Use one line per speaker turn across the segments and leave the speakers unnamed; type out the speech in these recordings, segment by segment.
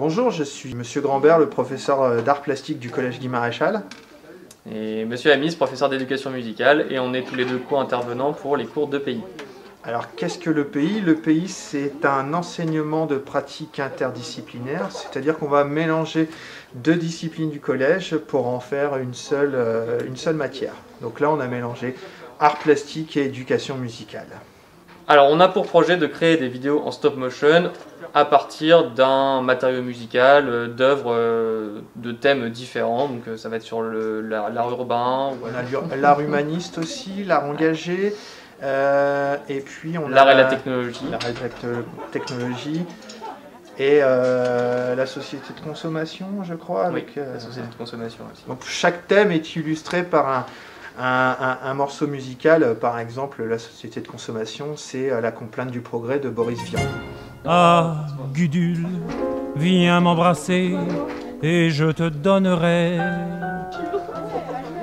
Bonjour, je suis Monsieur Grambert, le professeur d'art plastique du Collège Guy Maréchal.
Et Monsieur Amis, professeur d'éducation musicale, et on est tous les deux co-intervenants pour les cours d'EPI.
Alors qu'est-ce que l'EPI? L'EPI, c'est un enseignement de pratique interdisciplinaire, c'est-à-dire qu'on va mélanger deux disciplines du collège pour en faire une seule matière. Donc là, on a mélangé art plastique et éducation musicale.
Alors on a pour projet de créer des vidéos en stop motion à partir d'un matériau musical, d'œuvres de thèmes différents. Donc ça va être sur l'art urbain.
On a l'art humaniste aussi, l'art engagé, et puis on a
l'art et la technologie.
L'art et la technologie. Et la société de consommation, je crois.
Oui, la société de consommation aussi.
Donc chaque thème est illustré par un morceau musical. Par exemple, la société de consommation, c'est La complainte du progrès de Boris Vian.
Ah, Gudule, viens m'embrasser et je te donnerai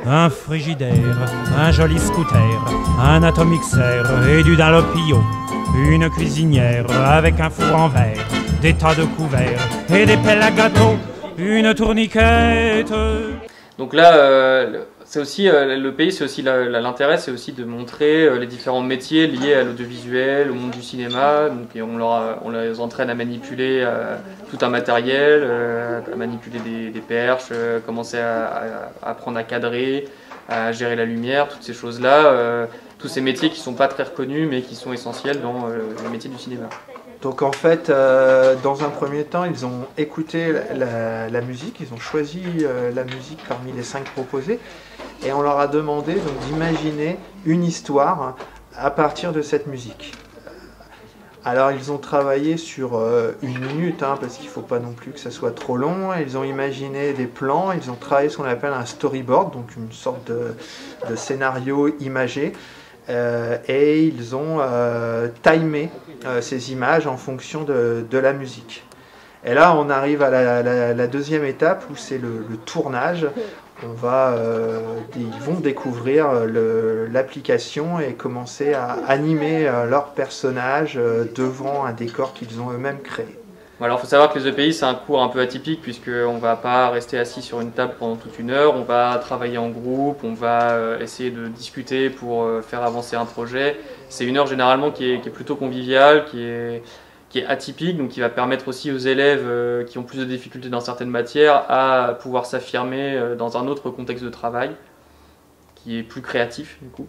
un frigidaire, un joli scooter, un atomixer et du Dunlopio, une cuisinière avec un four en verre, des tas de couverts et des pelles à gâteau, une tourniquette.
Donc là, c'est aussi l'EPI, c'est aussi l'intérêt, c'est aussi de montrer les différents métiers liés à l'audiovisuel, au monde du cinéma. Donc, et on les entraîne à manipuler tout un matériel, à manipuler des perches, commencer à apprendre à cadrer, à gérer la lumière, toutes ces choses-là. Tous ces métiers qui ne sont pas très reconnus mais qui sont essentiels dans le métier du cinéma.
Donc en fait, dans un premier temps, ils ont écouté la musique, ils ont choisi la musique parmi les 5 proposées, et on leur a demandé d'imaginer une histoire à partir de cette musique. Alors ils ont travaillé sur 1 minute, parce qu'il ne faut pas non plus que ça soit trop long. Ils ont imaginé des plans, ils ont travaillé ce qu'on appelle un storyboard, donc une sorte de scénario imagé. Et ils ont timé ces images en fonction de la musique. Et là, on arrive à la deuxième étape où c'est le tournage. Ils vont découvrir l'application et commencer à animer leurs personnages devant un décor qu'ils ont eux-mêmes créé.
Alors, il faut savoir que les EPI, c'est un cours un peu atypique puisqu'on ne va pas rester assis sur une table pendant toute 1 heure, on va travailler en groupe, on va essayer de discuter pour faire avancer un projet. C'est 1 heure généralement qui est plutôt conviviale, qui est atypique, donc qui va permettre aussi aux élèves qui ont plus de difficultés dans certaines matières à pouvoir s'affirmer dans un autre contexte de travail qui est plus créatif du coup.